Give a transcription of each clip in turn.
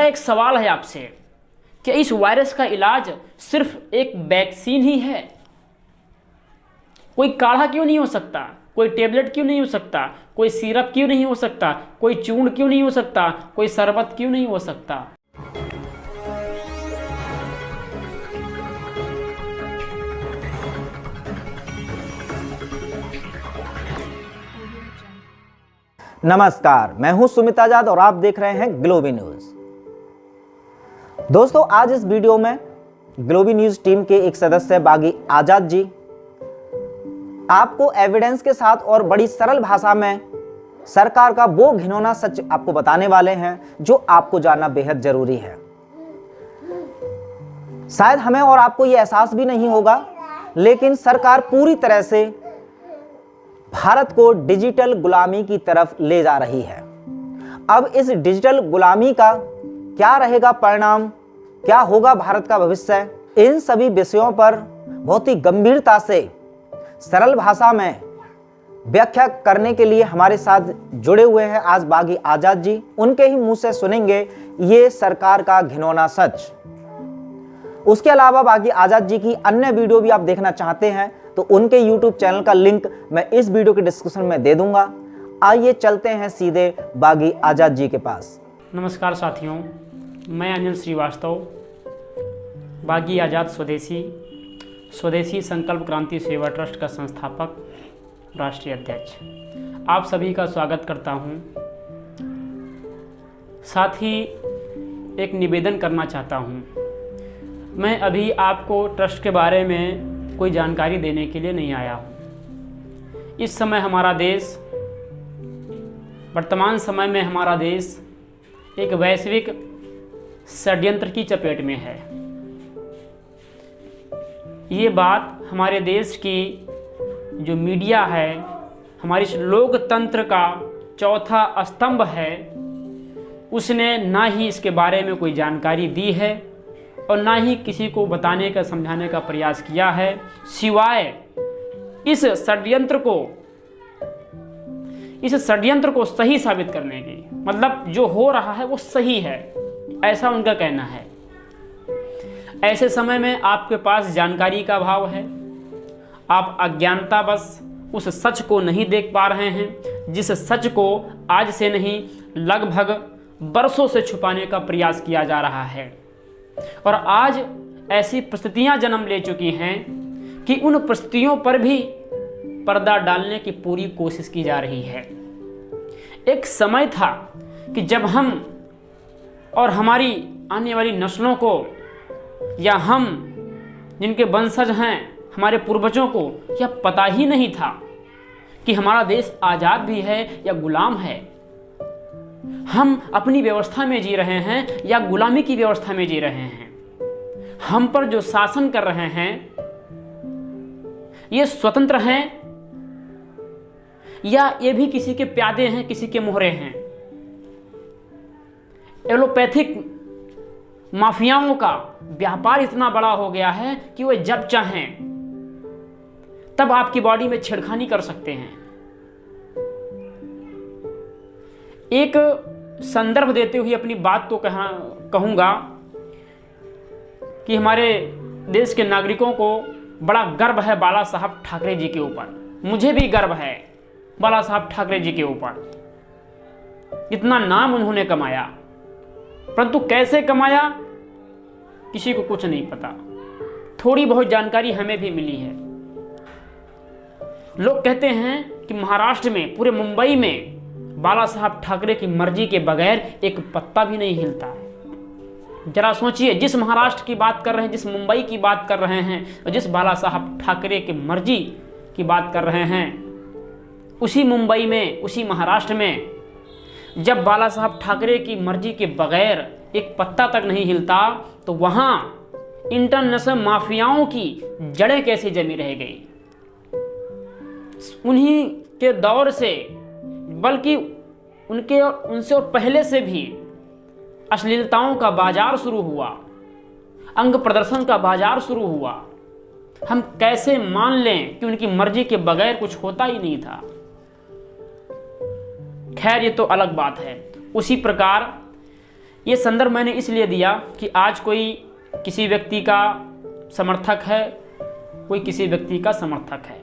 एक सवाल है आपसे कि इस वायरस का इलाज सिर्फ एक वैक्सीन ही है? कोई काढ़ा क्यों नहीं हो सकता? कोई टेबलेट क्यों नहीं हो सकता? कोई सिरप क्यों नहीं हो सकता? कोई चूर्ण क्यों नहीं हो सकता? कोई शरबत क्यों नहीं हो सकता? नमस्कार, मैं हूं सुमित आजाद और आप देख रहे हैं ग्लोबी न्यूज। दोस्तों, आज इस वीडियो में ग्लोबी न्यूज टीम के एक सदस्य बागी आजाद जी आपको एविडेंस के साथ और बड़ी सरल भाषा में सरकार का वो घिनौना सच आपको बताने वाले हैं जो आपको जानना बेहद जरूरी है। शायद हमें और आपको ये एहसास भी नहीं होगा, लेकिन सरकार पूरी तरह से भारत को डिजिटल गुलामी की तरफ ले जा रही है। अब इस डिजिटल गुलामी का क्या रहेगा परिणाम, क्या होगा भारत का भविष्य, इन सभी विषयों पर बहुत ही गंभीरता से सरल भाषा में व्याख्या करने के लिए हमारे साथ जुड़े हुए हैं आज बागी आजाद जी। उनके ही मुंह से सुनेंगे ये सरकार का घिनौना सच। उसके अलावा बागी आजाद जी की अन्य वीडियो भी आप देखना चाहते हैं तो उनके YouTube चैनल का लिंक मैं इस वीडियो के डिस्क्रिप्शन में दे दूंगा। आइए चलते हैं सीधे बागी आजाद जी के पास। नमस्कार साथियों, मैं अंजन श्रीवास्तव, बागी आजाद स्वदेशी संकल्प क्रांति सेवा ट्रस्ट का संस्थापक, राष्ट्रीय अध्यक्ष, आप सभी का स्वागत करता हूं। साथ ही एक निवेदन करना चाहता हूं। मैं अभी आपको ट्रस्ट के बारे में कोई जानकारी देने के लिए नहीं आया हूँ। इस समय हमारा देश, वर्तमान समय में हमारा देश एक वैश्विक षड्यंत्र की चपेट में है। ये बात हमारे देश की जो मीडिया है, हमारे इस लोकतंत्र का चौथा स्तंभ है, उसने ना ही इसके बारे में कोई जानकारी दी है और ना ही किसी को बताने का, समझाने का प्रयास किया है, सिवाय इस षड्यंत्र को सही साबित करने की। मतलब जो हो रहा है वो सही है, ऐसा उनका कहना है। ऐसे समय में आपके पास जानकारी का अभाव है, आप अज्ञानतावश उस सच को नहीं देख पा रहे हैं, जिस सच को आज से नहीं लगभग बरसों से छुपाने का प्रयास किया जा रहा है। और आज ऐसी परिस्थितियां जन्म ले चुकी हैं कि उन परिस्थितियों पर भी पर्दा डालने की पूरी कोशिश की जा रही है। एक समय था कि जब हम और हमारी आने वाली नस्लों को, या हम जिनके वंशज हैं, हमारे पूर्वजों को यह पता ही नहीं था कि हमारा देश आज़ाद भी है या गुलाम है। हम अपनी व्यवस्था में जी रहे हैं या गुलामी की व्यवस्था में जी रहे हैं। हम पर जो शासन कर रहे हैं ये स्वतंत्र हैं या ये भी किसी के प्यादे हैं, किसी के मोहरे हैं। एलोपैथिक माफियाओं का व्यापार इतना बड़ा हो गया है कि वे जब चाहें तब आपकी बॉडी में छेड़खानी कर सकते हैं। एक संदर्भ देते हुए अपनी बात को कहूंगा कि हमारे देश के नागरिकों को बड़ा गर्व है बाला साहब ठाकरे जी के ऊपर। मुझे भी गर्व है बाला साहब ठाकरे जी के ऊपर। इतना नाम उन्होंने कमाया, परंतु कैसे कमाया किसी को कुछ नहीं पता। थोड़ी बहुत जानकारी हमें भी मिली है। लोग कहते हैं कि महाराष्ट्र में, पूरे मुंबई में बाला साहब ठाकरे की मर्जी के बगैर एक पत्ता भी नहीं हिलता है। जरा सोचिए, जिस महाराष्ट्र की बात कर रहे हैं, जिस मुंबई की बात कर रहे हैं और जिस बाला साहब ठाकरे की मर्जी की बात कर रहे हैं, उसी मुंबई में, उसी महाराष्ट्र में जब बाला साहब ठाकरे की मर्जी के बगैर एक पत्ता तक नहीं हिलता, तो वहां इंटरनेशनल माफियाओं की जड़ें कैसे जमी रह गई। उन्हीं के दौर से, बल्कि उनसे और पहले से भी अश्लीलताओं का बाजार शुरू हुआ, अंग प्रदर्शन का बाजार शुरू हुआ। हम कैसे मान लें कि उनकी मर्जी के बगैर कुछ होता ही नहीं था। खैर, ये तो अलग बात है। उसी प्रकार ये संदर्भ मैंने इसलिए दिया कि आज कोई किसी व्यक्ति का समर्थक है, कोई किसी व्यक्ति का समर्थक है।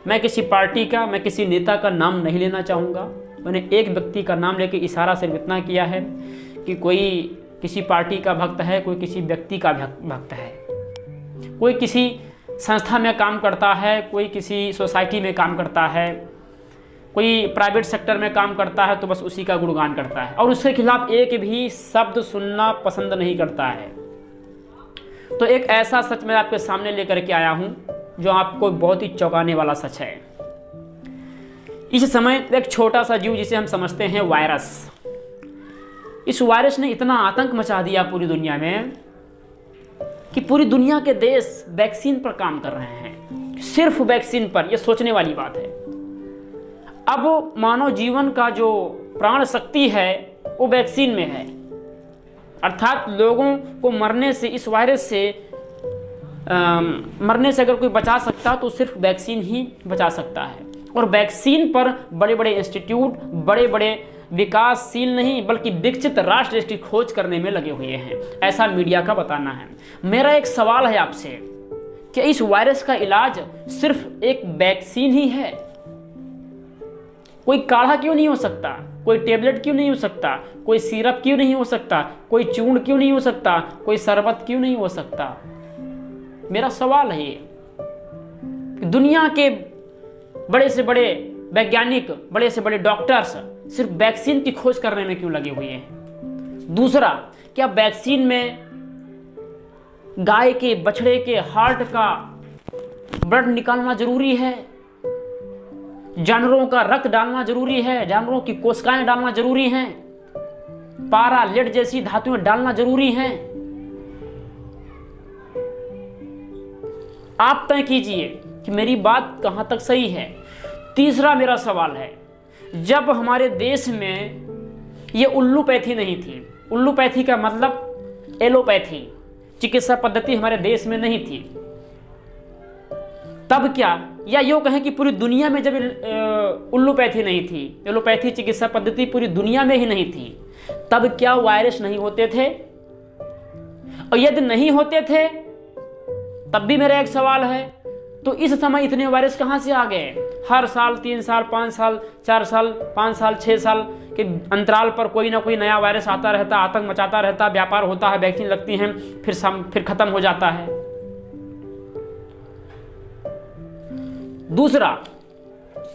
मैं किसी पार्टी का, मैं किसी नेता का नाम नहीं लेना चाहूँगा। मैंने एक व्यक्ति का नाम लेकर इशारा सिर्फ इतना किया है कि कोई किसी पार्टी का भक्त है, कोई किसी व्यक्ति का भक्त है, कोई किसी संस्था में काम करता है, कोई किसी सोसाइटी में काम करता है, कोई प्राइवेट सेक्टर में काम करता है, तो बस उसी का गुणगान करता है और उसके खिलाफ एक भी शब्द सुनना पसंद नहीं करता है। तो एक ऐसा सच मैं आपके सामने लेकर के आया हूं जो आपको बहुत ही चौंकाने वाला सच है। इस समय एक छोटा सा जीव जिसे हम समझते हैं वायरस, इस वायरस ने इतना आतंक मचा दिया पूरी दुनिया में कि पूरी दुनिया के देश वैक्सीन पर काम कर रहे हैं, सिर्फ वैक्सीन पर। यह सोचने वाली बात है। अब मानव जीवन का जो प्राण शक्ति है वो वैक्सीन में है, अर्थात लोगों को मरने से, इस वायरस से मरने से अगर कोई बचा सकता तो सिर्फ वैक्सीन ही बचा सकता है। और वैक्सीन पर बड़े बड़े इंस्टीट्यूट, बड़े बड़े विकासशील नहीं बल्कि विकसित राष्ट्र इसकी खोज करने में लगे हुए हैं, ऐसा मीडिया का बताना है। मेरा एक सवाल है आपसे कि इस वायरस का इलाज सिर्फ एक वैक्सीन ही है? कोई काढ़ा क्यों नहीं हो सकता? कोई टेबलेट क्यों नहीं हो सकता? कोई सिरप क्यों नहीं हो सकता? कोई चूर्ण क्यों नहीं हो सकता? कोई शरबत क्यों नहीं हो सकता? मेरा सवाल है ये। दुनिया के बड़े से बड़े वैज्ञानिक, बड़े से बड़े डॉक्टर्स सिर्फ वैक्सीन की खोज करने में क्यों लगे हुए हैं? दूसरा, क्या वैक्सीन में गाय के, बछड़े के हार्ट का ब्लड निकालना जरूरी है? जानवरों का रक्त डालना जरूरी है? जानवरों की कोशिकाएं डालना जरूरी हैं? पारा, लेड जैसी धातुएं डालना जरूरी हैं? आप तय कीजिए कि मेरी बात कहां तक सही है। तीसरा मेरा सवाल है, जब हमारे देश में ये उल्लूपैथी नहीं थी, उल्लूपैथी का मतलब एलोपैथी चिकित्सा पद्धति हमारे देश में नहीं थी, तब क्या, या यूँ कहें कि पूरी दुनिया में जब उल्लूपैथी नहीं थी, एलोपैथी चिकित्सा पद्धति पूरी दुनिया में ही नहीं थी, तब क्या वायरस नहीं होते थे? और यदि नहीं होते थे तब भी मेरा एक सवाल है, तो इस समय इतने वायरस कहाँ से आ गए? हर साल 3 साल, 5 साल, 4 साल, 5 साल, 6 साल के अंतराल पर कोई ना कोई नया वायरस आता रहता, आतंक मचाता रहता, व्यापार होता है, वैक्सीन लगती हैं, फिर खत्म हो जाता है। दूसरा,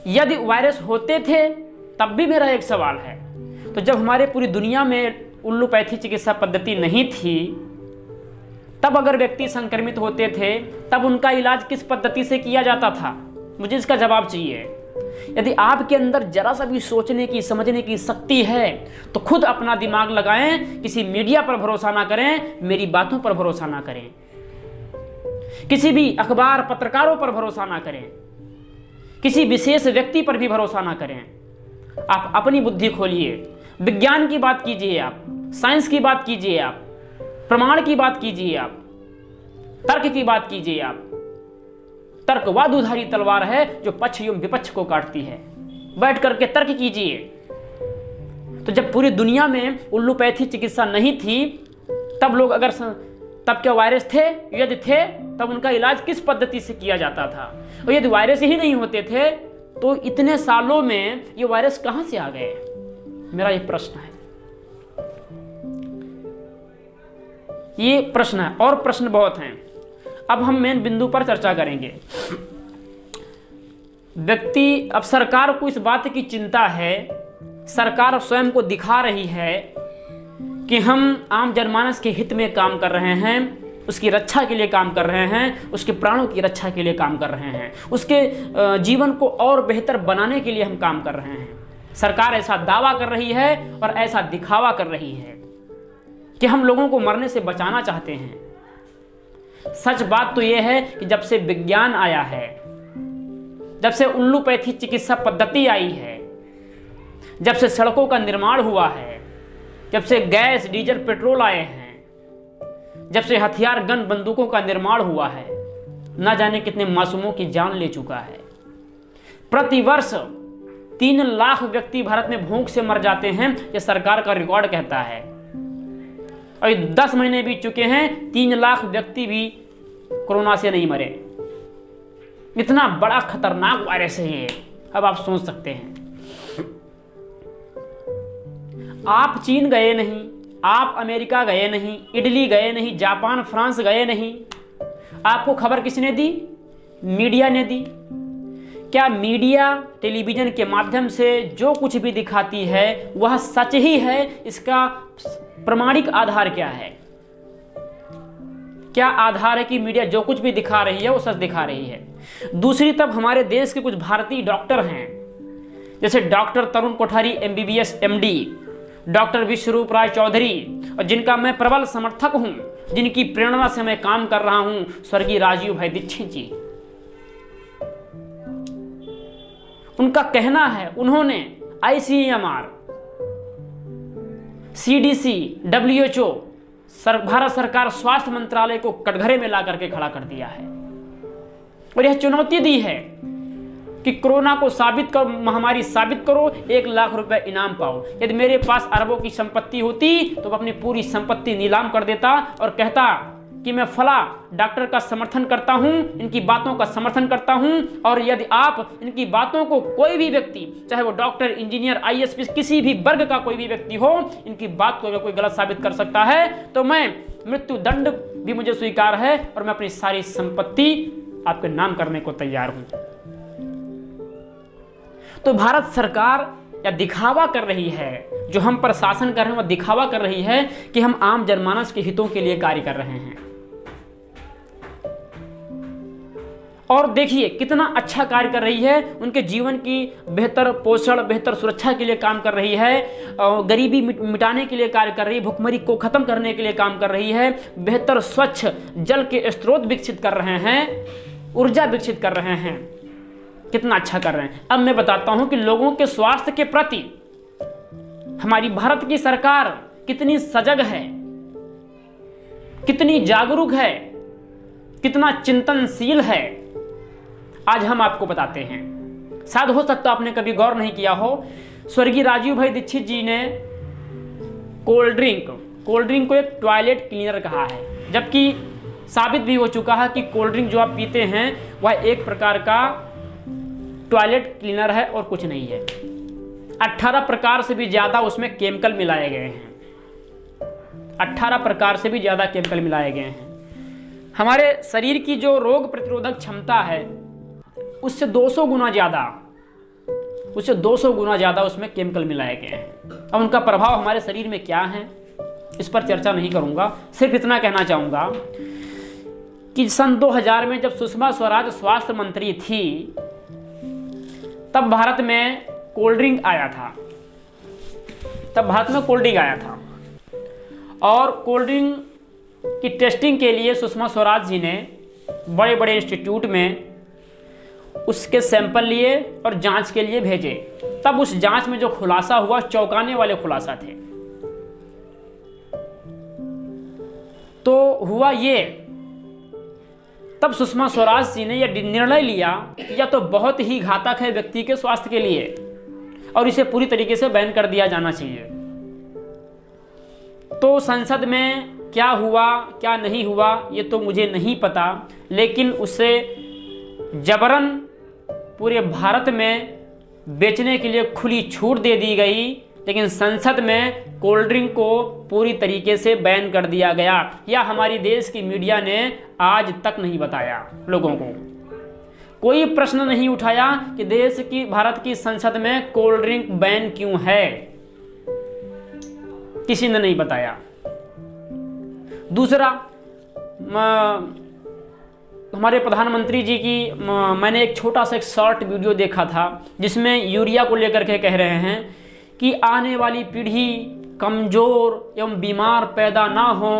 यदि वायरस होते थे तब भी मेरा एक सवाल है, तो जब हमारे पूरी दुनिया में उल्लूपैथी चिकित्सा पद्धति नहीं थी, तब अगर व्यक्ति संक्रमित होते थे तब उनका इलाज किस पद्धति से किया जाता था? मुझे इसका जवाब चाहिए। यदि आपके अंदर जरा सा भी सोचने की, समझने की शक्ति है तो खुद अपना दिमाग लगाएं, किसी मीडिया पर भरोसा ना करें, मेरी बातों पर भरोसा ना करें, किसी भी अखबार पत्रकारों पर भरोसा ना करें, किसी विशेष व्यक्ति पर भी भरोसा ना करें। आप अपनी बुद्धि खोलिए, विज्ञान की बात कीजिए, आप साइंस की बात कीजिए, आप प्रमाण की बात कीजिए, आप तर्क की बात कीजिए। आप तर्कवादुधारी तलवार है जो पक्ष एवं विपक्ष को काटती है। बैठ करके तर्क कीजिए। तो जब पूरी दुनिया में उल्लूपैथी चिकित्सा नहीं थी तब लोग अगर तब क्या वायरस थे? यदि थे तब उनका इलाज किस पद्धति से किया जाता था? और यदि वायरस ही नहीं होते थे तो इतने सालों में ये वायरस कहां से आ गए? मेरा ये प्रश्न है, ये प्रश्न है, और प्रश्न बहुत हैं। अब हम मेन बिंदु पर चर्चा करेंगे। व्यक्ति, अब सरकार को इस बात की चिंता है, सरकार स्वयं को दिखा रही है कि हम आम जनमानस के हित में काम कर रहे हैं, उसकी रक्षा के लिए काम कर रहे हैं, उसके प्राणों की रक्षा के लिए काम कर रहे हैं, उसके जीवन को और बेहतर बनाने के लिए हम काम कर रहे हैं। सरकार ऐसा दावा कर रही है और ऐसा दिखावा कर रही है कि हम लोगों को मरने से बचाना चाहते हैं। सच बात तो यह है कि जब से विज्ञान आया है, जब से उल्लूपैथी चिकित्सा पद्धति आई है, जब से सड़कों का निर्माण हुआ है, जब से गैस, डीजल, पेट्रोल आए हैं, जब से हथियार, गन, बंदूकों का निर्माण हुआ है, न जाने कितने मासूमों की जान ले चुका है। प्रतिवर्ष 3 लाख व्यक्ति भारत में भूख से मर जाते हैं, यह सरकार का रिकॉर्ड कहता है। और 10 महीने बीत चुके हैं, 3 लाख व्यक्ति भी कोरोना से नहीं मरे। इतना बड़ा खतरनाक वायरस है ये, अब आप सोच सकते हैं। आप चीन गए नहीं, आप अमेरिका गए नहीं, इटली गए नहीं, जापान फ्रांस गए नहीं, आपको खबर किसने दी? मीडिया ने दी। क्या मीडिया टेलीविजन के माध्यम से जो कुछ भी दिखाती है वह सच ही है? इसका प्रमाणिक आधार क्या है? क्या आधार है कि मीडिया जो कुछ भी दिखा रही है वो सच दिखा रही है? दूसरी तरफ हमारे देश के कुछ भारतीय डॉक्टर हैं, जैसे डॉक्टर तरुण कोठारी MBBS MD, डॉक्टर विश्वरूप राय चौधरी, और जिनका मैं प्रबल समर्थक हूं, जिनकी प्रेरणा से मैं काम कर रहा हूं, स्वर्गीय राजीव भाई दीक्षित जी। उनका कहना है, उन्होंने ICMR, CDC, WHO, भारत सरकार स्वास्थ्य मंत्रालय को कटघरे में ला करके खड़ा कर दिया है और यह चुनौती दी है कि कोरोना को साबित करो, महामारी साबित करो, 1 लाख रुपए इनाम पाओ। यदि मेरे पास अरबों की संपत्ति होती तो मैं अपनी पूरी संपत्ति नीलाम कर देता और कहता कि मैं फला डॉक्टर का समर्थन करता हूं, इनकी बातों का समर्थन करता हूं, और यदि आप इनकी बातों को, कोई भी व्यक्ति, चाहे वो डॉक्टर, इंजीनियर, IAS, किसी भी वर्ग का कोई भी व्यक्ति हो, इनकी बात को अगर कोई गलत साबित कर सकता है तो मैं मृत्यु दंड भी मुझे स्वीकार है और मैं अपनी सारी संपत्ति आपके नाम करने को तैयार हूं। तो भारत सरकार या दिखावा कर रही है, जो हम पर शासन कर रहे हैं वह दिखावा कर रही है कि हम आम जनमानस के हितों के लिए कार्य कर रहे हैं। और देखिए कितना अच्छा कार्य कर रही है, उनके जीवन की बेहतर पोषण, बेहतर सुरक्षा के लिए काम कर रही है, गरीबी मिटाने के लिए कार्य कर रही है, भुखमरी को खत्म करने के लिए काम कर रही है, बेहतर स्वच्छ जल के स्रोत विकसित कर रहे हैं, ऊर्जा विकसित कर रहे हैं, कितना अच्छा कर रहे हैं। अब मैं बताता हूं कि लोगों के स्वास्थ्य के प्रति हमारी भारत की सरकार कितनी सजग है, कितनी जागरूक है, कितना चिंतनशील है, आज हम आपको बताते हैं। शायद हो सकता है आपने कभी गौर नहीं किया हो, स्वर्गीय राजीव भाई दीक्षित जी ने कोल्ड ड्रिंक को एक टॉयलेट क्लीनर कहा है, जबकि साबित भी हो चुका है कि कोल्ड ड्रिंक जो आप पीते हैं वह एक प्रकार का टॉयलेट क्लीनर है और कुछ नहीं है। 18 प्रकार से भी ज्यादा उसमें केमिकल मिलाए गए हैं, 18 प्रकार से भी ज्यादा केमिकल मिलाए गए हैं। हमारे शरीर की जो रोग प्रतिरोधक क्षमता है उससे 200 गुना ज्यादा उसमें केमिकल मिलाए गए हैं। अब उनका प्रभाव हमारे शरीर में क्या है इस पर चर्चा नहीं करूंगा, सिर्फ इतना कहना चाहूंगा कि सन 2000 में जब सुषमा स्वराज स्वास्थ्य मंत्री थी तब भारत में कोल्ड ड्रिंक आया था, और कोल्ड ड्रिंक की टेस्टिंग के लिए सुषमा स्वराज जी ने बड़े बड़े इंस्टीट्यूट में उसके सैंपल लिए और जांच के लिए भेजे। तब उस जांच में जो खुलासा हुआ, चौंकाने वाले खुलासा थे। तो हुआ ये, तब सुषमा स्वराज जी ने यह निर्णय लिया या तो बहुत ही घातक है व्यक्ति के स्वास्थ्य के लिए और इसे पूरी तरीके से बैन कर दिया जाना चाहिए। तो संसद में क्या हुआ क्या नहीं हुआ ये तो मुझे नहीं पता, लेकिन उसे जबरन पूरे भारत में बेचने के लिए खुली छूट दे दी गई, लेकिन संसद में कोल्ड ड्रिंक को पूरी तरीके से बैन कर दिया गया। या हमारी देश की मीडिया ने आज तक नहीं बताया लोगों को, कोई प्रश्न नहीं उठाया कि भारत की संसद में कोल्ड ड्रिंक बैन क्यों है, किसी ने नहीं बताया। दूसरा, हमारे प्रधानमंत्री जी की मैंने एक छोटा सा एक शॉर्ट वीडियो देखा था जिसमें यूरिया को लेकर के कह रहे हैं कि आने वाली पीढ़ी कमज़ोर एवं बीमार पैदा ना हो,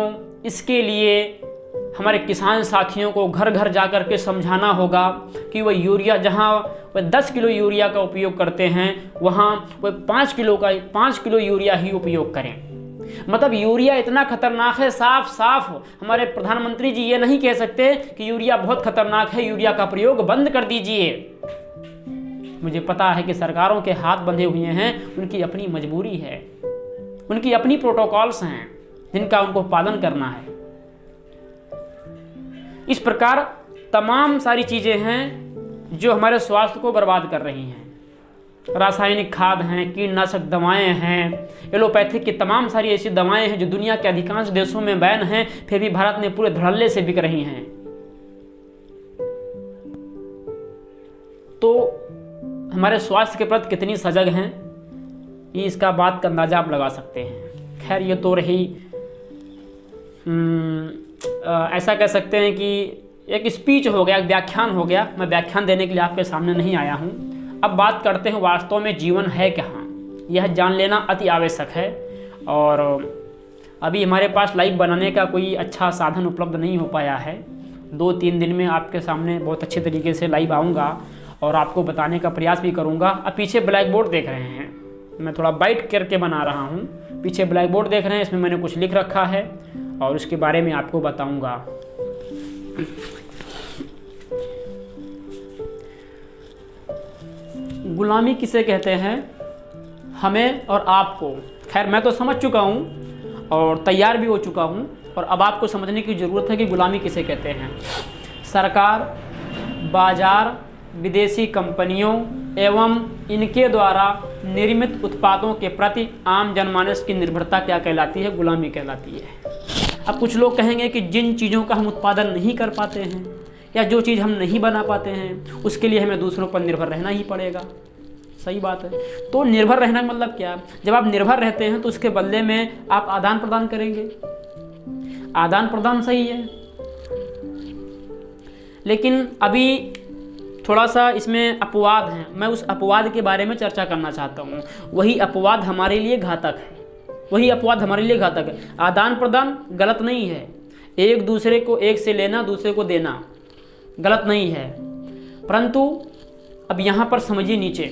इसके लिए हमारे किसान साथियों को घर घर जाकर के समझाना होगा कि वह यूरिया, जहां वह 10 किलो यूरिया का उपयोग करते हैं वहां वह 5 किलो यूरिया ही उपयोग करें। मतलब यूरिया इतना खतरनाक है, साफ हमारे प्रधानमंत्री जी ये नहीं कह सकते कि यूरिया बहुत खतरनाक है, यूरिया का प्रयोग बंद कर दीजिए। मुझे पता है कि सरकारों के हाथ बंधे हुए हैं, उनकी अपनी मजबूरी है, उनकी अपनी प्रोटोकॉल्स हैं, जिनका उनको पालन करना है। इस प्रकार तमाम सारी चीज़ें हैं जो हमारे स्वास्थ्य को बर्बाद कर रही हैं। रासायनिक खाद हैं, कीटनाशक दवाएं हैं, एलोपैथिक की तमाम सारी ऐसी दवाएं हैं जो दुनिया के अधिकांश देशों में बैन हैं, फिर भी भारत में पूरे धड़ल्ले से बिक रही हैं। तो हमारे स्वास्थ्य के प्रति कितनी सजग हैं, ये इसका बात का अंदाजा आप लगा सकते हैं। खैर, ये तो रही ऐसा कह सकते हैं कि एक स्पीच हो गया, एक व्याख्यान हो गया। मैं व्याख्यान देने के लिए आपके सामने नहीं आया हूँ। अब बात करते हैं वास्तव में जीवन है कहाँ, यह जान लेना अति आवश्यक है। और अभी हमारे पास लाइव बनाने का कोई अच्छा साधन उपलब्ध नहीं हो पाया है। 2-3 दिन में आपके सामने बहुत अच्छे तरीके से लाइव आऊँगा और आपको बताने का प्रयास भी करूँगा। अब पीछे ब्लैक बोर्ड देख रहे हैं, मैं थोड़ा बाइट करके बना रहा हूँ। पीछे ब्लैक बोर्ड देख रहे हैं, इसमें मैंने कुछ लिख रखा है और उसके बारे में आपको बताऊँगा। गुलामी किसे कहते हैं, हमें और आपको। खैर, मैं तो समझ चुका हूँ और तैयार भी हो चुका हूँ, और अब आपको समझने की ज़रूरत है कि गुलामी किसे कहते हैं। सरकार, बाजार, विदेशी कंपनियों एवं इनके द्वारा निर्मित उत्पादों के प्रति आम जनमानस की निर्भरता क्या कहलाती है, गुलामी कहलाती है। अब कुछ लोग कहेंगे कि जिन चीज़ों का हम उत्पादन नहीं कर पाते हैं या जो चीज़ हम नहीं बना पाते हैं, उसके लिए हमें दूसरों पर निर्भर रहना ही पड़ेगा। सही बात है। तो निर्भर रहना मतलब क्या? जब आप निर्भर रहते हैं तो उसके बदले में आप आदान प्रदान करेंगे। आदान प्रदान सही है, लेकिन अभी थोड़ा सा इसमें अपवाद है। मैं उस अपवाद के बारे में चर्चा करना चाहता हूँ। वही अपवाद हमारे लिए घातक है, वही अपवाद हमारे लिए घातक है। आदान प्रदान गलत नहीं है, एक दूसरे को एक से लेना दूसरे को देना गलत नहीं है, परंतु अब यहाँ पर समझिए नीचे,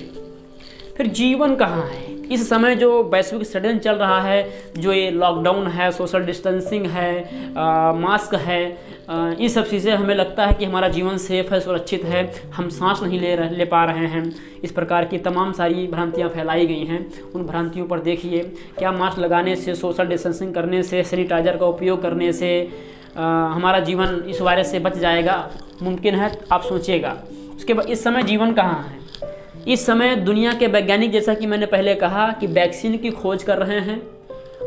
फिर जीवन कहाँ है? इस समय जो वैश्विक षड्यंत्र चल रहा है, जो ये लॉकडाउन है, सोशल डिस्टेंसिंग है, मास्क है, ये सब चीज़ें हमें लगता है कि हमारा जीवन सेफ है, सुरक्षित है, हम सांस नहीं ले पा रहे हैं। इस प्रकार की तमाम सारी भ्रांतियाँ फैलाई गई हैं। उन भ्रांतियों पर देखिए, क्या मास्क लगाने से, सोशल डिस्टेंसिंग करने से, सैनिटाइजर का उपयोग करने से हमारा जीवन इस वायरस से बच जाएगा? मुमकिन है? आप सोचिएगा। उसके बाद इस समय जीवन कहाँ है? इस समय दुनिया के वैज्ञानिक, जैसा कि मैंने पहले कहा, कि वैक्सीन की खोज कर रहे हैं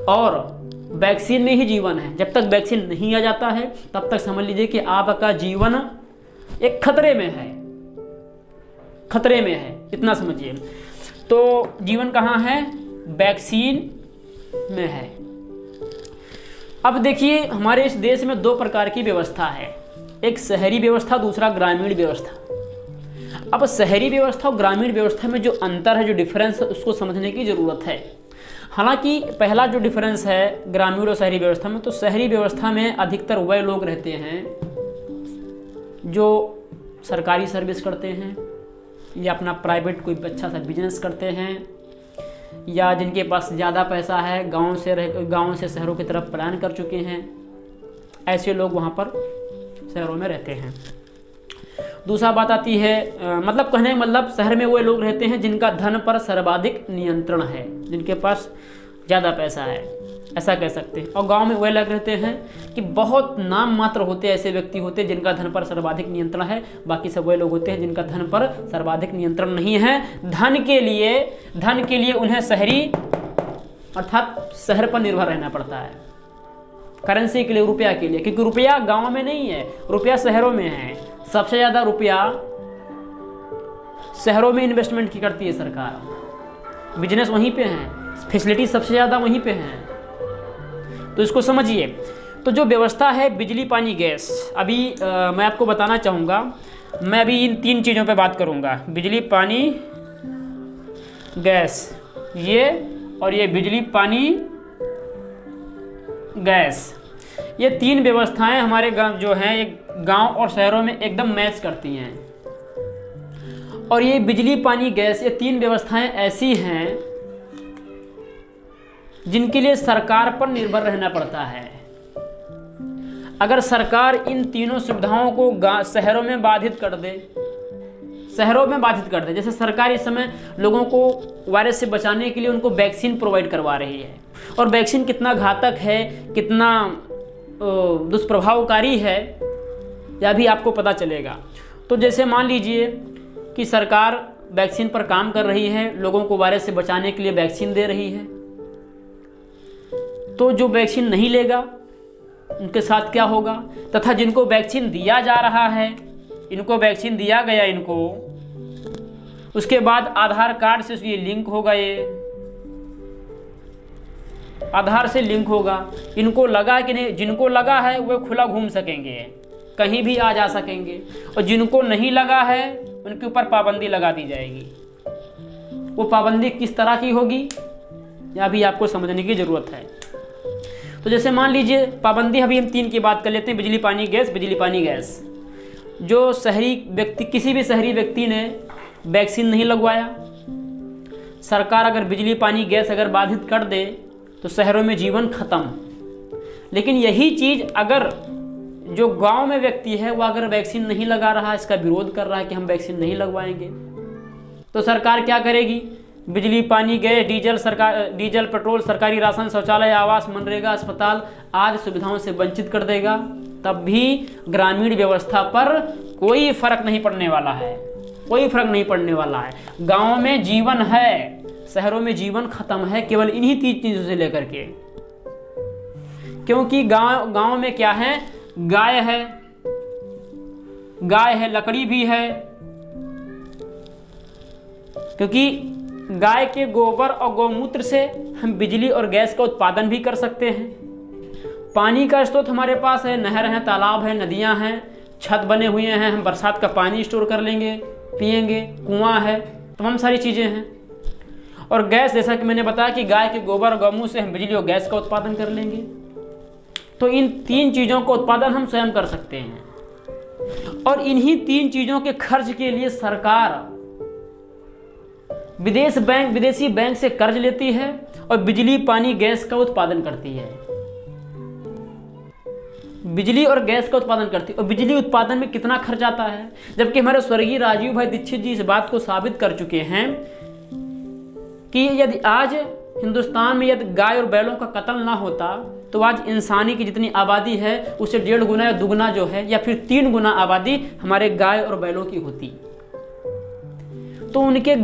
और वैक्सीन में ही जीवन है। जब तक वैक्सीन नहीं आ जाता है तब तक समझ लीजिए कि आपका जीवन एक खतरे में है, खतरे में है, इतना समझिए। तो जीवन कहाँ है? वैक्सीन में है। अब देखिए, हमारे इस देश में 2 प्रकार की व्यवस्था है, एक शहरी व्यवस्था, दूसरा ग्रामीण व्यवस्था। अब शहरी व्यवस्था और ग्रामीण व्यवस्था में जो अंतर है, जो डिफरेंस है, उसको समझने की ज़रूरत है। हालांकि पहला जो डिफरेंस है ग्रामीण और शहरी व्यवस्था में, तो शहरी व्यवस्था में अधिकतर वह लोग रहते हैं जो सरकारी सर्विस करते हैं या अपना प्राइवेट कोई अच्छा सा बिजनेस करते हैं, या जिनके पास ज़्यादा पैसा है, गाँव से शहरों की तरफ पलायन कर चुके हैं। ऐसे लोग वहाँ पर शहरों में रहते हैं। दूसरा बात आती है, मतलब कहने का मतलब, शहर में वो लोग रहते हैं जिनका धन पर सर्वाधिक नियंत्रण है, जिनके पास ज़्यादा पैसा है, ऐसा कह सकते हैं। और गांव में वह लोग रहते हैं कि बहुत नाम मात्र होते हैं, ऐसे व्यक्ति होते हैं जिनका धन पर सर्वाधिक नियंत्रण है। बाकी सब वह लोग होते हैं जिनका धन पर सर्वाधिक नियंत्रण नहीं है। धन के लिए उन्हें शहरी अर्थात शहर पर निर्भर रहना पड़ता है, करेंसी के लिए, रुपया के लिए, क्योंकि रुपया गाँव में नहीं है, रुपया शहरों में है। सबसे ज़्यादा रुपया शहरों में इन्वेस्टमेंट की करती है सरकार, बिजनेस वहीं पे है, फैसिलिटी सबसे ज़्यादा वहीं पे हैं। तो इसको समझिए। तो जो व्यवस्था है बिजली, पानी, गैस, अभी मैं आपको बताना चाहूँगा। मैं अभी इन 3 चीज़ों पे बात करूँगा, बिजली, पानी, गैस, ये और ये बिजली, पानी, गैस, ये 3 व्यवस्थाएं हमारे गांव जो हैं, एक गांव और शहरों में एकदम मैच करती हैं। और ये बिजली, पानी, गैस, ये 3 व्यवस्थाएं ऐसी हैं जिनके लिए सरकार पर निर्भर रहना पड़ता है। अगर सरकार इन तीनों सुविधाओं को शहरों में बाधित कर दे, जैसे सरकार इस समय लोगों को वायरस से बचाने के लिए उनको वैक्सीन प्रोवाइड करवा रही है, और वैक्सीन कितना घातक है, कितना दुष्प्रभावकारी है, यह भी आपको पता चलेगा। तो जैसे मान लीजिए कि सरकार वैक्सीन पर काम कर रही है, लोगों को वायरस से बचाने के लिए वैक्सीन दे रही है, तो जो वैक्सीन नहीं लेगा उनके साथ क्या होगा, तथा जिनको वैक्सीन दिया जा रहा है, इनको वैक्सीन दिया गया इनको, उसके बाद आधार कार्ड से ये लिंक होगा, ये आधार से लिंक होगा, इनको लगा कि नहीं, जिनको लगा है वो खुला घूम सकेंगे, कहीं भी आ जा सकेंगे, और जिनको नहीं लगा है उनके ऊपर पाबंदी लगा दी जाएगी। वो पाबंदी किस तरह की होगी यह भी आपको समझने की ज़रूरत है। तो जैसे मान लीजिए पाबंदी, अभी हम 3 की बात कर लेते हैं, बिजली पानी गैस। बिजली पानी गैस, जो शहरी व्यक्ति, किसी भी शहरी व्यक्ति ने वैक्सीन नहीं लगवाया, सरकार अगर बिजली पानी गैस अगर बाधित कर दे तो शहरों में जीवन खत्म। लेकिन यही चीज़ अगर जो गांव में व्यक्ति है वो अगर वैक्सीन नहीं लगा रहा, इसका विरोध कर रहा है कि हम वैक्सीन नहीं लगवाएंगे, तो सरकार क्या करेगी? बिजली पानी गैस, डीजल पेट्रोल, सरकारी राशन, शौचालय, आवास, मनरेगा, अस्पताल आदि सुविधाओं से वंचित कर देगा। तब भी ग्रामीण व्यवस्था पर कोई फर्क नहीं पड़ने वाला है, कोई फर्क नहीं पड़ने वाला है। गाँव में जीवन है, शहरों में जीवन खत्म है, केवल इन्हीं 3 चीज़ों से लेकर के। क्योंकि गांव में क्या है? गाय है, लकड़ी भी है, क्योंकि गाय के गोबर और गौमूत्र से हम बिजली और गैस का उत्पादन भी कर सकते हैं। पानी का स्रोत हमारे पास है, नहर है, तालाब है, नदियां हैं, छत बने हुए हैं, हम बरसात का पानी स्टोर कर लेंगे, पिएंगे, कुआं है, तमाम सारी चीज़ें हैं। और गैस, जैसा कि मैंने बताया कि गाय के गोबर और गौमूत्र से हम बिजली और गैस का उत्पादन कर लेंगे। तो इन 3 चीज़ों का उत्पादन हम स्वयं कर सकते हैं। और इन्हीं 3 चीज़ों के खर्च के लिए सरकार विदेशी बैंक से कर्ज लेती है और बिजली पानी गैस का उत्पादन करती है। बिजली और गैस का उत्पादन करती है। और बिजली उत्पादन में कितना खर्च आता है, जबकि हमारे स्वर्गीय राजीव भाई दीक्षित जी इस बात को साबित कर चुके हैं कि यदि आज हिंदुस्तान में यदि गाय और बैलों का कत्ल ना होता तो आज इंसानी की जितनी आबादी है उससे 1.5 गुना या दुगना जो है, या फिर 3 गुना आबादी हमारे गाय और बैलों की होती। तो उनके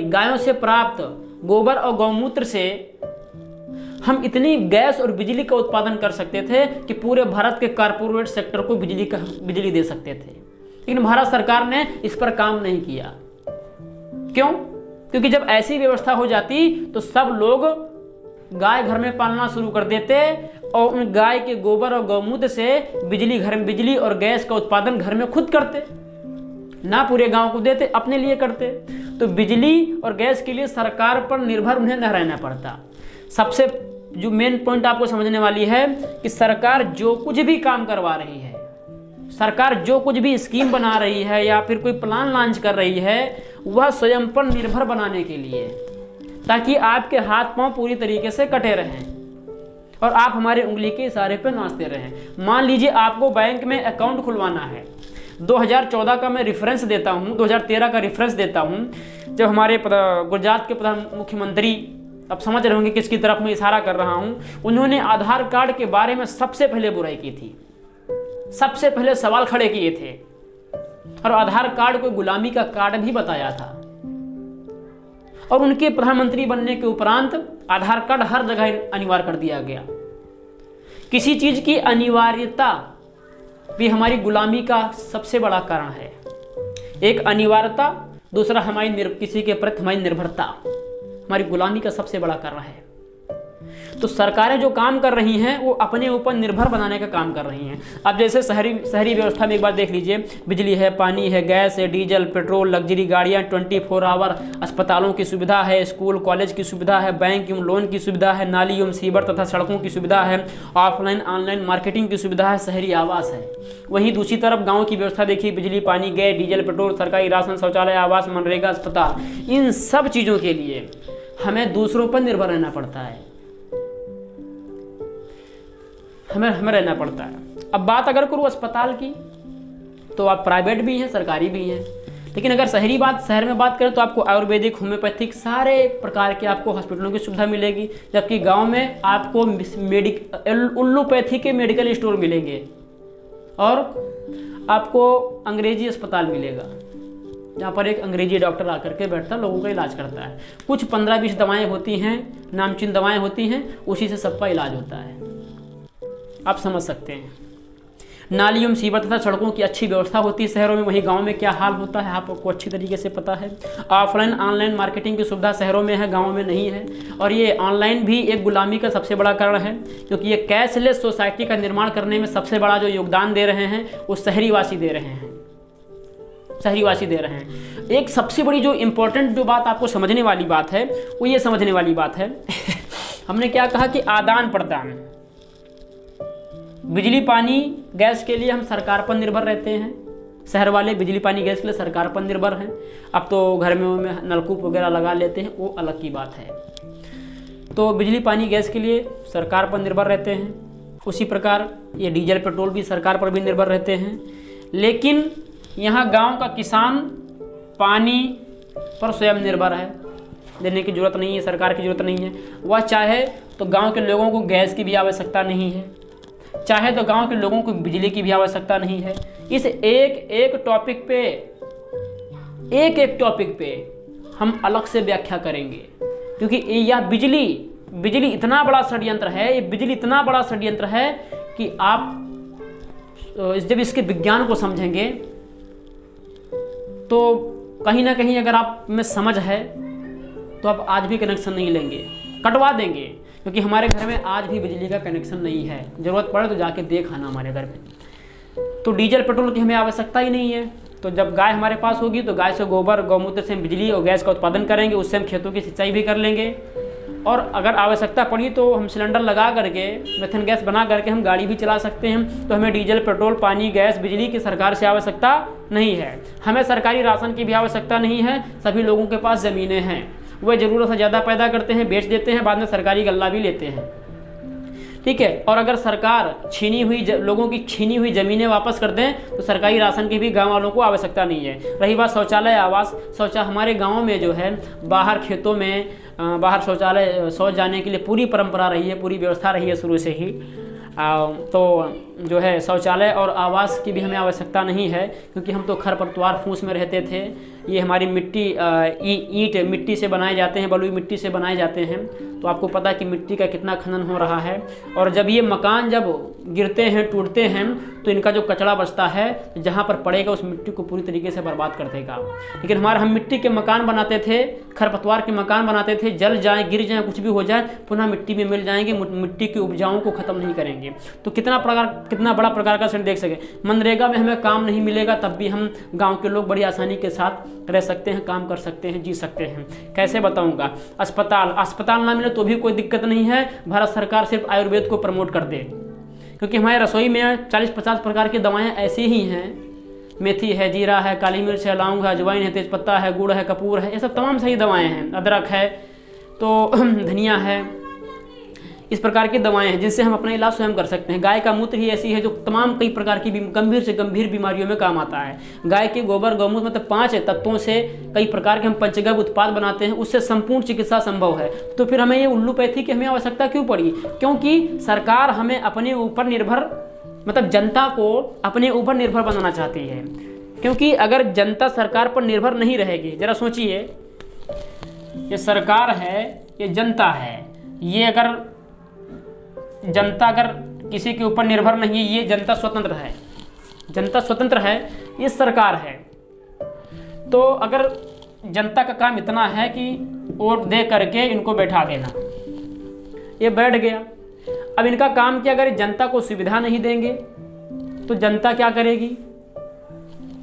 गायों से प्राप्त गोबर और गौमूत्र से हम इतनी गैस और बिजली का उत्पादन कर सकते थे कि पूरे भारत के कारपोरेट सेक्टर को बिजली दे सकते थे। लेकिन भारत सरकार ने इस पर काम नहीं किया। क्यों? क्योंकि जब ऐसी व्यवस्था हो जाती तो सब लोग गाय घर में पालना शुरू कर देते और उन गाय के गोबर और गौमूत्र से बिजली और गैस का उत्पादन घर में खुद करते, ना पूरे गांव को देते, अपने लिए करते। तो बिजली और गैस के लिए सरकार पर निर्भर उन्हें न रहना पड़ता। सबसे जो मेन पॉइंट आपको समझने वाली है कि सरकार जो कुछ भी काम करवा रही है, सरकार जो कुछ भी स्कीम बना रही है या फिर कोई प्लान लॉन्च कर रही है, वह स्वयं पर निर्भर बनाने के लिए, ताकि आपके हाथ पांव पूरी तरीके से कटे रहें और आप हमारे उंगली के इशारे पर नाचते रहें। मान लीजिए आपको बैंक में अकाउंट खुलवाना है। 2014 का मैं रेफरेंस देता हूँ, 2013 का रेफरेंस देता हूँ, जब हमारे गुजरात के प्रधान मुख्यमंत्री, अब समझ रहे होंगे किसकी तरफ मैं इशारा कर रहा हूँ, उन्होंने आधार कार्ड के बारे में सबसे पहले बुराई की थी, सबसे पहले सवाल खड़े किए थे और आधार कार्ड को गुलामी का कार्ड भी बताया था। और उनके प्रधानमंत्री बनने के उपरांत आधार कार्ड हर जगह अनिवार्य कर दिया गया। किसी चीज की अनिवार्यता भी हमारी गुलामी का सबसे बड़ा कारण है। एक अनिवार्यता, दूसरा किसी के प्रति हमारी निर्भरता हमारी गुलामी का सबसे बड़ा कारण है। तो सरकारें जो काम कर रही हैं वो अपने ऊपर निर्भर बनाने का काम कर रही हैं। अब जैसे शहरी व्यवस्था में एक बार देख लीजिए, बिजली है, पानी है, गैस है, डीजल पेट्रोल, लग्जरी गाड़ियाँ, 24 आवर, अस्पतालों की सुविधा है, स्कूल कॉलेज की सुविधा है, बैंक एवं लोन की सुविधा है, नाली एवं सीवर तथा सड़कों की सुविधा है, ऑफलाइन ऑनलाइन मार्केटिंग की सुविधा है, शहरी आवास है। वहीं दूसरी तरफ गाँव की व्यवस्था देखिए, बिजली पानी गैस डीजल पेट्रोल, सरकारी राशन, शौचालय, आवास, मनरेगा, अस्पताल, इन सब चीज़ों के लिए हमें दूसरों पर निर्भर रहना पड़ता है, हमें रहना पड़ता है। अब बात अगर करूँ अस्पताल की, तो आप प्राइवेट भी हैं, सरकारी भी हैं, लेकिन अगर शहर में बात करें तो आपको आयुर्वेदिक, होम्योपैथिक सारे प्रकार के आपको हॉस्पिटलों की सुविधा मिलेगी, जबकि गांव में आपको उल्लोपैथी के मेडिकल स्टोर मिलेंगे और आपको अंग्रेजी अस्पताल मिलेगा, जहाँ पर एक अंग्रेजी डॉक्टर आकर के बैठता है, लोगों का इलाज करता है। कुछ 15-20 दवाएं होती हैं, नामचीन दवाएं होती हैं, उसी से सबका इलाज होता है। आप समझ सकते हैं। नालियों, सीवर तथा सड़कों की अच्छी व्यवस्था होती है शहरों में, वहीं गांव में क्या हाल होता है आपको अच्छी तरीके से पता है। ऑफलाइन ऑनलाइन मार्केटिंग की सुविधा शहरों में है, गाँव में नहीं है। और ये ऑनलाइन भी एक गुलामी का सबसे बड़ा कारण है, क्योंकि ये कैशलेस सोसाइटी का निर्माण करने में सबसे बड़ा जो योगदान दे रहे हैं वो शहरीवासी दे रहे हैं। एक सबसे बड़ी जो इम्पोर्टेंट जो बात आपको समझने वाली बात है वो ये समझने वाली बात है हमने क्या कहा कि आदान प्रदान। बिजली पानी गैस के लिए हम सरकार पर निर्भर रहते हैं, शहर वाले बिजली पानी गैस के लिए सरकार पर निर्भर हैं। अब तो घर में नलकूप वगैरह लगा लेते हैं, वो अलग की बात है। तो बिजली पानी गैस के लिए सरकार पर निर्भर रहते हैं। उसी प्रकार ये डीजल पेट्रोल भी सरकार पर भी निर्भर रहते हैं। लेकिन यहाँ गांव का किसान पानी पर स्वयं निर्भर है, देने की ज़रूरत नहीं है, सरकार की ज़रूरत नहीं है। वह चाहे तो गांव के लोगों को गैस की भी आवश्यकता नहीं है, चाहे तो गांव के लोगों को बिजली की भी आवश्यकता नहीं है। इस एक टॉपिक पे हम अलग से व्याख्या करेंगे, क्योंकि यह बिजली इतना बड़ा षड्यंत्र है, ये बिजली इतना बड़ा षड्यंत्र है कि आप जब इसके विज्ञान को समझेंगे तो कहीं ना कहीं अगर आप में समझ है तो आप आज भी कनेक्शन नहीं लेंगे, कटवा देंगे, क्योंकि हमारे घर में आज भी बिजली का कनेक्शन नहीं है। ज़रूरत पड़े तो जाके देख आना हमारे घर में। तो डीजल पेट्रोल की हमें आवश्यकता ही नहीं है। तो जब गाय हमारे पास होगी तो गाय से गोबर गौमूत्र से हम बिजली और गैस का उत्पादन करेंगे, उससे हम खेतों की सिंचाई भी कर लेंगे। और अगर आवश्यकता पड़ी तो हम सिलेंडर लगा करके मेथेन गैस बना करके हम गाड़ी भी चला सकते हैं। तो हमें डीजल पेट्रोल पानी गैस बिजली की सरकार से आवश्यकता नहीं है। हमें सरकारी राशन की भी आवश्यकता नहीं है। सभी लोगों के पास ज़मीनें हैं, वह ज़रूरत से ज़्यादा पैदा करते हैं, बेच देते हैं, बाद में सरकारी गल्ला भी लेते हैं। ठीक है। और अगर सरकार लोगों की छीनी हुई ज़मीनें वापस कर दें तो सरकारी राशन की भी गांव वालों को आवश्यकता नहीं है। रही बात शौचालय आवास, हमारे गाँव में जो है बाहर खेतों में बाहर शौच जाने के लिए पूरी परंपरा रही है, पूरी व्यवस्था रही है शुरू से ही। तो जो है शौचालय और आवास की भी हमें आवश्यकता नहीं है, क्योंकि हम तो खरपतवार फूस में रहते थे। ये हमारी ईंट मिट्टी से बनाए जाते हैं, बलुई मिट्टी से बनाए जाते हैं। तो आपको पता है कि मिट्टी का कितना खनन हो रहा है। और जब ये मकान जब गिरते हैं, टूटते हैं, तो इनका जो कचरा बचता है जहाँ पर पड़ेगा उस मिट्टी को पूरी तरीके से बर्बाद कर देगा। लेकिन हम मिट्टी के मकान बनाते थे, खरपतवार के मकान बनाते थे, जल जाए, गिर जाए, कुछ भी हो जाए, पुनः मिट्टी में मिल जाएंगे, मिट्टी की उपजाओं को ख़त्म नहीं करेंगे। तो कितना बड़ा प्रकार का देख सके। मनरेगा में हमें काम नहीं मिलेगा, तब भी हम गाँव के लोग बड़ी आसानी के साथ रह सकते हैं, काम कर सकते हैं, जी सकते हैं। कैसे बताऊँगा। अस्पताल ना मिले तो भी कोई दिक्कत नहीं है। भारत सरकार सिर्फ आयुर्वेद को प्रमोट कर दे, क्योंकि हमारे रसोई में 40-50 प्रकार की दवाएं ऐसी ही हैं। मेथी है, जीरा है, काली मिर्च है, लौंग है, अजवाइन है, तेजपत्ता है, गुड़ है, कपूर है, ये सब तमाम सही दवाएं हैं। अदरक है, तो धनिया है, इस प्रकार की दवाएं हैं जिनसे हम अपना इलाज स्वयं कर सकते हैं। गाय का मूत्र ही ऐसी है जो तमाम कई प्रकार की गंभीर से गंभीर बीमारियों में काम आता है। गाय के गोबर गौमूत्र मतलब 5 तत्वों से कई प्रकार के हम पंचगव्य उत्पाद बनाते हैं, उससे संपूर्ण चिकित्सा संभव है। तो फिर हमें ये उल्लूपैथी की हमें आवश्यकता क्यों पड़ी? क्योंकि सरकार हमें अपने ऊपर निर्भर, मतलब जनता को अपने ऊपर निर्भर बनाना चाहती है। क्योंकि अगर जनता सरकार पर निर्भर नहीं रहेगी, जरा सोचिए, ये सरकार है, ये जनता है, ये अगर जनता अगर किसी के ऊपर निर्भर नहीं है, ये जनता स्वतंत्र है, जनता स्वतंत्र है, ये सरकार है। तो अगर जनता का काम इतना है कि वोट दे करके इनको बैठा देना, ये बैठ गया। अब इनका काम क्या, अगर जनता को सुविधा नहीं देंगे तो जनता क्या करेगी,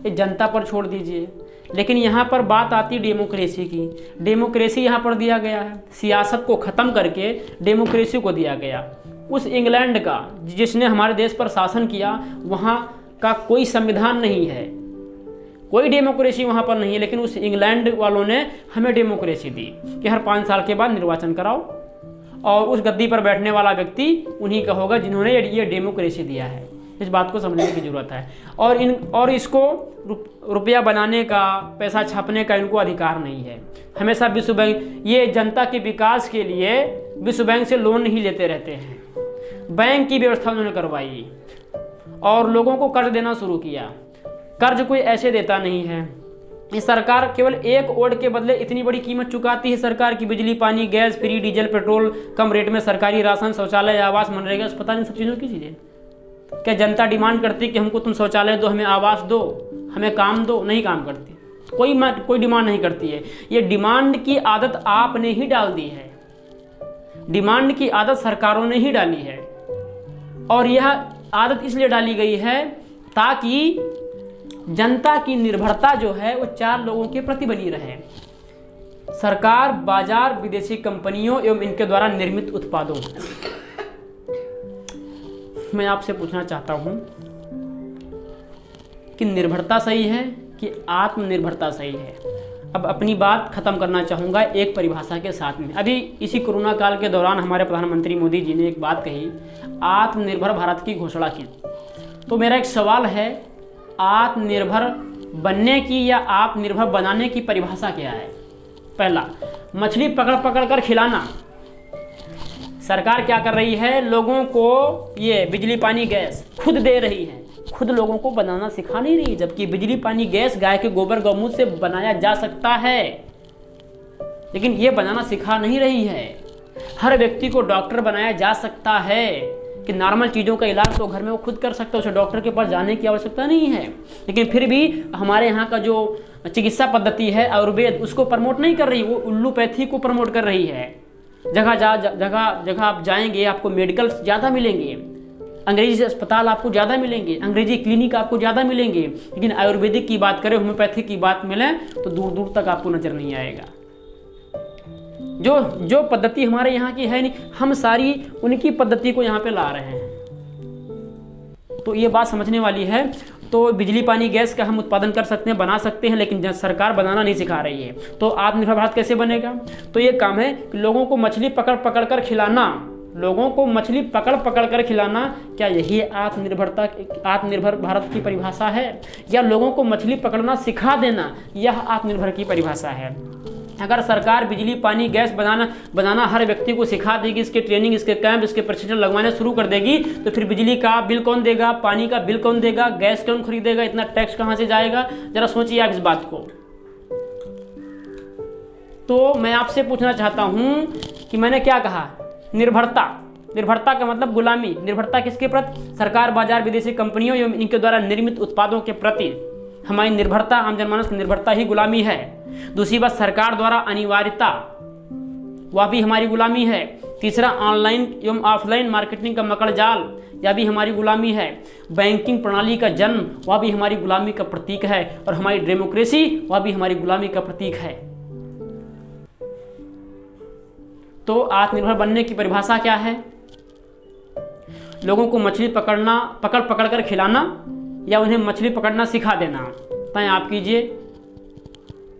ये जनता पर छोड़ दीजिए। लेकिन यहाँ पर बात आती डेमोक्रेसी की। डेमोक्रेसी यहाँ पर दिया गया है, सियासत को ख़त्म करके डेमोक्रेसी को दिया गया। उस इंग्लैंड का जिसने हमारे देश पर शासन किया, वहाँ का कोई संविधान नहीं है, कोई डेमोक्रेसी वहाँ पर नहीं है। लेकिन उस इंग्लैंड वालों ने हमें डेमोक्रेसी दी कि हर 5 साल के बाद निर्वाचन कराओ, और उस गद्दी पर बैठने वाला व्यक्ति उन्हीं का होगा जिन्होंने ये डेमोक्रेसी दिया है। इस बात को समझने की ज़रूरत है। और इसको रुपया बनाने का, पैसा छापने का इनको अधिकार नहीं है। हमेशा विश्व बैंक, ये जनता के विकास के लिए विश्व बैंक से लोन नहीं लेते रहते हैं। बैंक की व्यवस्था उन्होंने करवाई और लोगों को कर्ज देना शुरू किया। कर्ज कोई ऐसे देता नहीं है। ये सरकार केवल एक वोट के बदले इतनी बड़ी कीमत चुकाती है सरकार की, बिजली, पानी, गैस, फ्री, डीजल, पेट्रोल, कम रेट में सरकारी राशन, शौचालय, आवास, मनरेगा, अस्पताल, इन सब चीज़ों की चीज़ें। क्या जनता डिमांड करती कि हमको तुम शौचालय दो, हमें आवास दो, हमें काम दो? नहीं काम करती, कोई डिमांड नहीं करती है। ये डिमांड की आदत आपने ही डाल दी है, डिमांड की आदत सरकारों ने ही डाली है। और यह आदत इसलिए डाली गई है ताकि जनता की निर्भरता जो है वो चार लोगों के प्रति बनी रहे। सरकार, बाजार, विदेशी कंपनियों एवं इनके द्वारा निर्मित उत्पादों। मैं आपसे पूछना चाहता हूं कि निर्भरता सही है कि आत्मनिर्भरता सही है? अब अपनी बात खत्म करना चाहूँगा एक परिभाषा के साथ में। अभी इसी कोरोना काल के दौरान हमारे प्रधानमंत्री मोदी जी ने एक बात कही, आत्मनिर्भर भारत की घोषणा की। तो मेरा एक सवाल है, आत्मनिर्भर बनने की या आत्मनिर्भर बनाने की परिभाषा क्या है? पहला, मछली पकड़ पकड़ कर खिलाना। सरकार क्या कर रही है? लोगों को ये बिजली, पानी, गैस खुद दे रही है, खुद लोगों को बनाना सिखा नहीं रही। जबकि बिजली, पानी, गैस गाय के गोबर, गौमूत्र से बनाया जा सकता है, लेकिन ये बनाना सिखा नहीं रही है। हर व्यक्ति को डॉक्टर बनाया जा सकता है कि नॉर्मल चीज़ों का इलाज तो घर में वो खुद कर सकता है, उसे डॉक्टर के पास जाने की आवश्यकता नहीं है। लेकिन फिर भी हमारे यहाँ का जो चिकित्सा पद्धति है आयुर्वेद, उसको प्रमोट नहीं कर रही, वो उल्लूपैथी को प्रमोट कर रही है। जगह आप जाएंगे आपको मेडिकल ज़्यादा मिलेंगे, अंग्रेजी अस्पताल आपको ज़्यादा मिलेंगे, अंग्रेजी क्लिनिक आपको ज़्यादा मिलेंगे। लेकिन आयुर्वेदिक की बात करें, होम्योपैथिक की बात मिले तो दूर दूर तक आपको नजर नहीं आएगा। जो पद्धति हमारे यहाँ की है नहीं, हम सारी उनकी पद्धति को यहाँ पे ला रहे हैं। तो ये बात समझने वाली है। तो बिजली, पानी, गैस का हम उत्पादन कर सकते हैं, बना सकते हैं, लेकिन सरकार बनाना नहीं सिखा रही है। तो आत्मनिर्भर भारत कैसे बनेगा? तो ये काम है कि लोगों को मछली पकड़ पकड़ कर खिलाना, लोगों को मछली पकड़ पकड़ कर खिलाना। क्या यही आत्मनिर्भर भारत की परिभाषा है? या लोगों को मछली पकड़ना सिखा देना, यह आत्मनिर्भर की परिभाषा है? अगर सरकार बिजली, पानी, गैस बनाना हर व्यक्ति को सिखा देगी, इसके ट्रेनिंग, इसके कैंप, इसके प्रशिक्षण लगवाने शुरू कर देगी, तो फिर बिजली का बिल कौन देगा, पानी का बिल कौन देगा, गैस कौन खरीदेगा, इतना टैक्स कहाँ से जाएगा? जरा सोचिए आप इस बात को। तो मैं आपसे पूछना चाहता हूं कि मैंने क्या कहा, निर्भरता का मतलब गुलामी। निर्भरता किसके प्रति? सरकार, बाजार, विदेशी कंपनियों एवं इनके द्वारा निर्मित उत्पादों के प्रति हमारी निर्भरता, आम जनमानस की निर्भरता ही गुलामी है। दूसरी बात, सरकार द्वारा अनिवार्यता, वह भी हमारी गुलामी है। तीसरा, ऑनलाइन एवं ऑफलाइन मार्केटिंग का मकड़जाल, यह भी हमारी गुलामी है। बैंकिंग प्रणाली का जन्म, वह भी हमारी गुलामी का प्रतीक है। और हमारी डेमोक्रेसी, वह भी हमारी गुलामी का प्रतीक है। तो आत्मनिर्भर बनने की परिभाषा क्या है? लोगों को मछली पकड़ पकड़ कर खिलाना या उन्हें मछली पकड़ना सिखा देना? तय आप कीजिए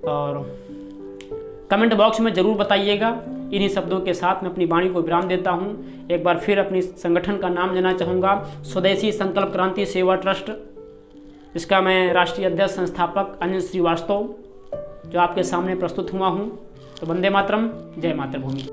और कमेंट बॉक्स में ज़रूर बताइएगा। इन्हीं शब्दों के साथ मैं अपनी वाणी को विराम देता हूं। एक बार फिर अपनी संगठन का नाम लेना चाहूँगा, स्वदेशी संकल्प क्रांति सेवा ट्रस्ट। इसका मैं राष्ट्रीय अध्यक्ष संस्थापक अनिल श्रीवास्तव जो आपके सामने प्रस्तुत हुआ हूँ। तो वंदे मातरम, जय मातृभूमि।